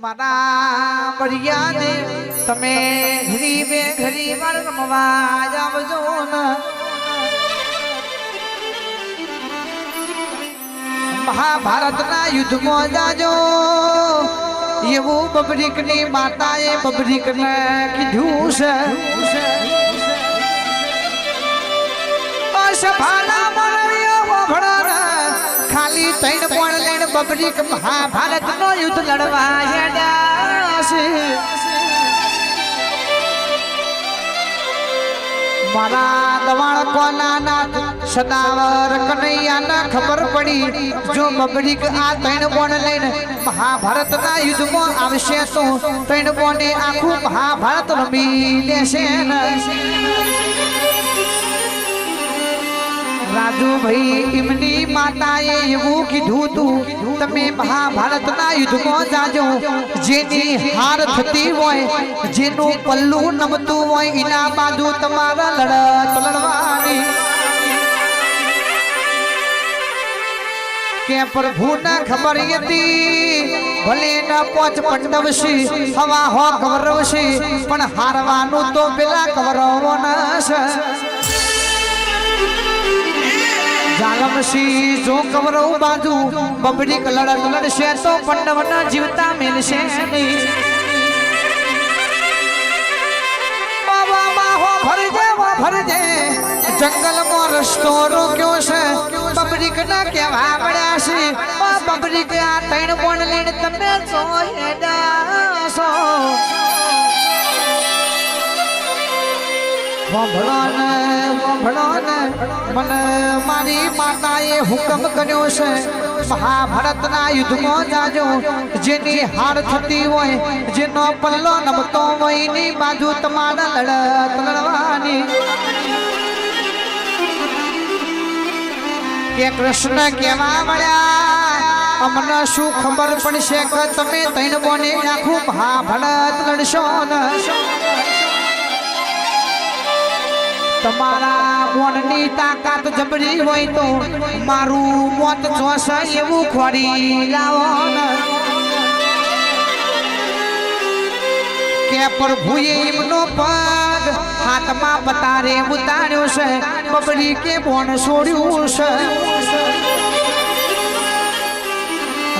મારા બળિયા ને તમે ઘડી બે ઘડી વાર રમવા આવજો ને મહાભારતના યુદ્ધમાં જાજો એવું બબરીકની માતાએ બબરીકને કીધું છે અસભાના મરવિયો વભળા ખાલી તૈણ પણ લઈને બબરીક મહાભારતનો યુદ્ધ લડવા હેડ્યા છે મારા દવાણ કોના નાથ સદાવર કનૈયાના ખબર પડી જો બબરીક આ તૈણ બોન લઈને મહાભારતના યુદ્ધમાં આવશે તો તૈણ બોને આખું મહાભારત રમી લેશે રાજુભાઈ એમની માતાએ એવું કીધું તું તમે મહાભારતના યુદ્ધમાં જાજો જેની હાર થતી હોય જેનું પલ્લું નમતું હોય એના બાજુ તમારા લડત લડવાની કે પ્રભુને ખબર હતી ભલે ન પોચ પંડવશી હવા હો કવરવશી પણ હારવાનું તો પેલા કવરવના છે જાલમસી જો કવરવ બાજુ બબરીક લડત લડશે તો પંડવના જીવતા મેલશે નહીં ભરજે જંગલમાં રસ્તો રોક્યો છે બબરીક ના કેવા પડ્યા છે બબરીક આ તૈણ બોન લઈને તમે છો હેડાસો વંભળો ને મને મારી માતાએ હુકમ કર્યો છે મહાભારતના યુદ્ધમાં જાજો જેની હાર થતી હોય જેનો પલ્લો નમતો હોય એની બાજુ તમારા લડત લડવાની કે કૃષ્ણ કેવા મળ્યા અમને શું ખબર પડશે કે તમે તૈણ બોને આખું મહાભારત લડશો ને તમારા મોનની તાકાત જબરી હોય તો મારું મોત જોશે એવું ખોરી લાવો કે પ્રભુએ એમનો પગ હાથમાં પતારે ઉતાર્યો છે બબરી કે બોન છોડ્યું છે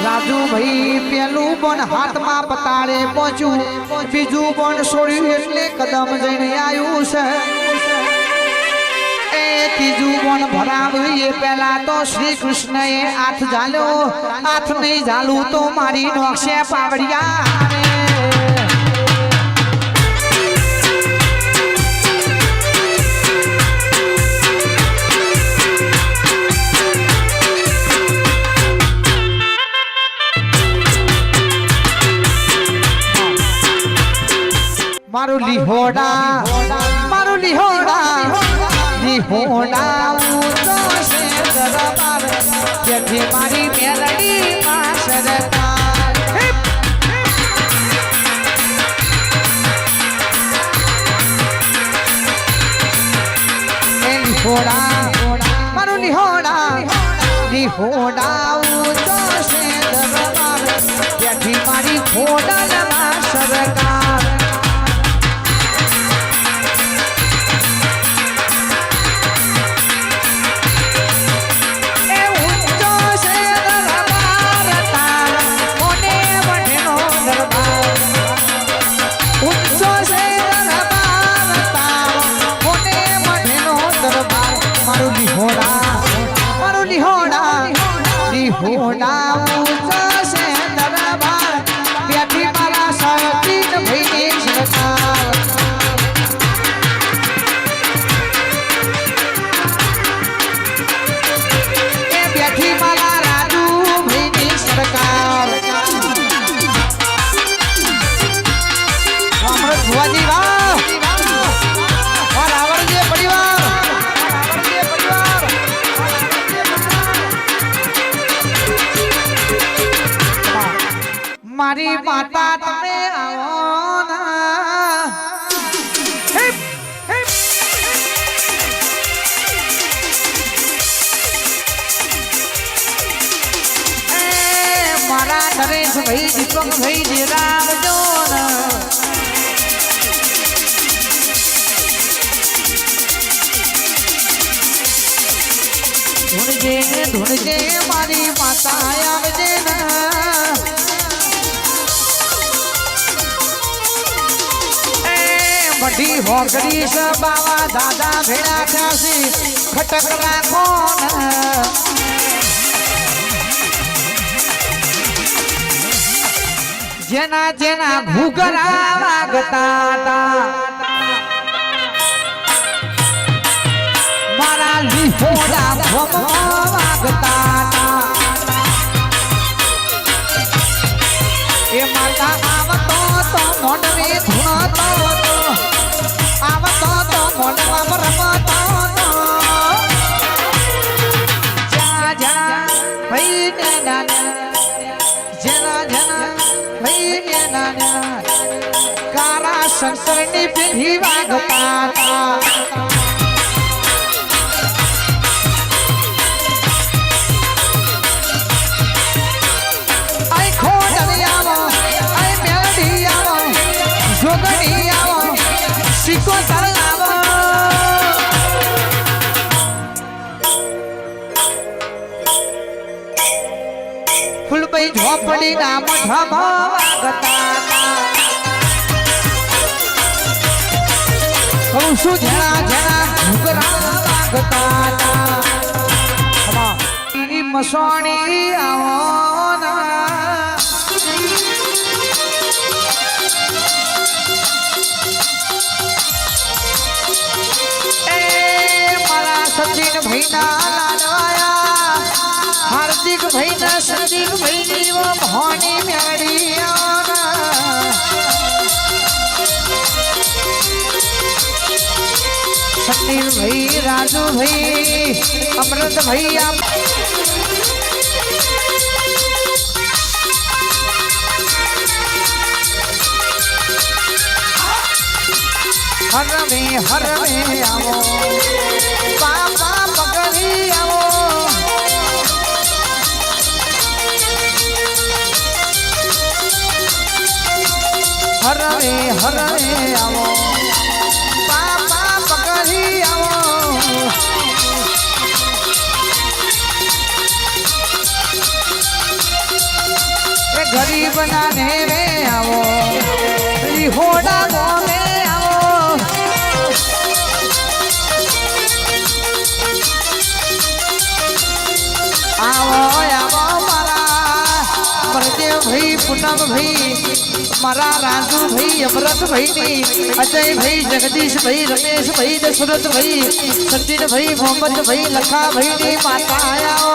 રાજુભાઈ પેલું બોન હાથમાં પતારે પહોંચ્યું બીજું બોન છોડ્યું એટલે કદમ જઈને આવ્યું છે ત્રીજું બોન ભરાવ્યું એ પહેલા તો શ્રી કૃષ્ણએ હાથ ઝાલ્યો હાથ નહીં ઝાલું તો મારી નોક્ષે પાવડિયા મારું લીહોડા મારું લીહોડા લીહોડા ઊંચો છે દરબાર જેથી મારી મેલડી માં સરકાર લીહોડા મારું લીહોડા લીહોડા ઊંચો છે દરબાર જેથી મારી ખોડા માં સરકાર લીહોડા ઊંચો છે દરબાર ત્યાંથી મારા સતીન ભાઈની સરકાર એ ત્યાંથી મારા રાજુ ભાઈની સરકાર અમૃત ભુવાજી વાહ આવડજે પરિવાર મારી માતા તમે આવો ના મારા નરેશ ભાઈ દીપક ભાઈ જે રામજો ધૂણજે મારી માતા આવજે મઢી હોકડી સ બાવા દાદા ભેડા ખાસી ખટક રાખો જેના જેના ઘૂઘરા વાગતા મારા લીફોડા વાગતા એ માતા આવતો તો મોડવે ધૂણતો આવતો તો મોડવા રમતો જા જા ભાઈ ને નાના જના જના ભાઈ ને નાના કારા શંકરની પેઢી વાગતા ફૂલભાઈ ઝોપડી ના મઠમાં વાગતા કહું છું જણા જણા ઘૂઘરા વાગતા મસોણી આવો સચિન ભાઈ ના લાડવાયા હાર્દિક ભાઈ ના સંદીપ ભાઈ ની ભોની મેળી સતીર ભાઈ રાજુ ભાઈ અમૃત ભાઈ હરવે હરવે આવો બાપા પગડી આવો હરવે હરવે આવો બાપા પગડી આવો એ ગરીબ ના ને રે આવો હોડા ગોમે આવો આવો મારા બળદેવ ભાઈ પૂનમ ભાઈ મારા રાજુ ભાઈ અમરત ભાઈ અજય ભાઈ જગદીશ ભાઈ રમેશ ભાઈ દશરથ ભાઈ સચિન ભાઈ મોહમ્મદ ભાઈ લખા ભાઈ ની માતા આવો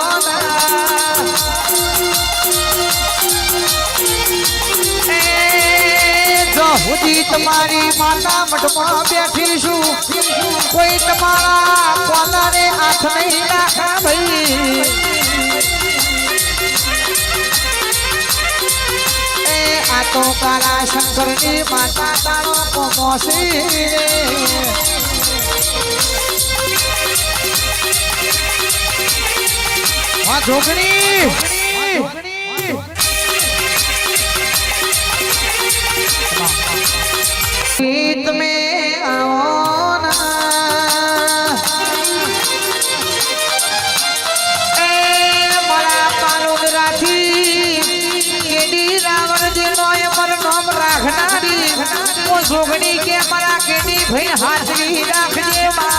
જો હુજી તમારી માતા મઠમાં બેઠી છું કોઈ તમારા કોલાને હાથ નહીં નાખા ભાઈ આ તો કાલા શંકરની માતા તારો કોમોસી હા ઢોકણી गीत में आओ ना ए मरा पालुग राखी केडी रावण जेनो अमर नाम राखनारी वो जोगणी के मरा केडी भाई हाथली राखजे मां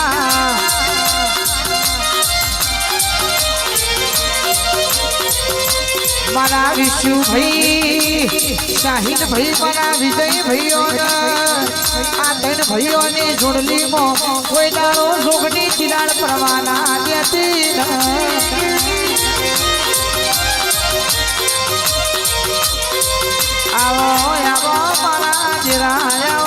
मारा विशु भाई शाहिद भाई मारा विजय भाईओ आ तीन भाईओ ने जोड़ली मो कोई दारो जोगनी चिराड़ परवाना देती आओ आओ मारा जिरायो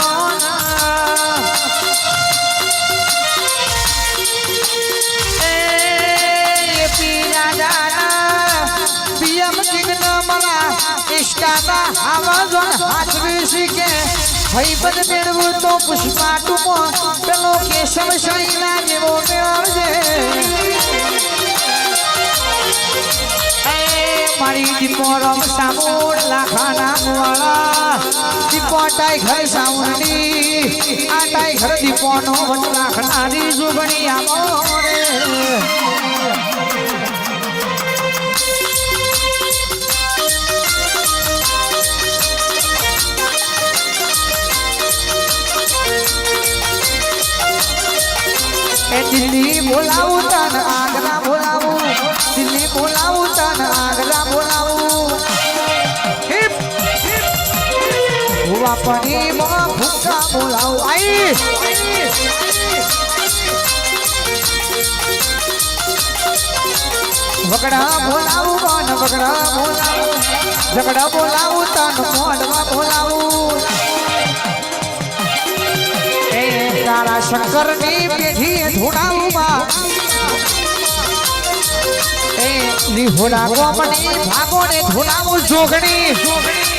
ए पीरा जाना पीएम किंग मरा इष्टाना आवाजन हाथवी के भाई बन मेळवू तो पुष्पा टुमो पेलो केशव शैला जेवो मेळवजे મારી દીપો રમ સામુડ લાખાના વાળા દીપો ટાઈગર સાઉન્ડની આ ટાઈગર દીપોનો વટ રાખનારી જુગણી આમો રે દિલ્હી બોલાવું તને આગ્રા બોલાવું દિલ્હી બોલાવું તને આગ્રા બોલાવું વાપની માં ભૂકા બોલાવું આઈ વગડા બોલાવું મન વગડા બોલાવું ઝગડા બોલાવું તને મોડવા બોલાવું તારા શંકરની પેઢી ધોડાવું એ લીહોડા ગોમની ભાગોને ધોડાવું જોગણી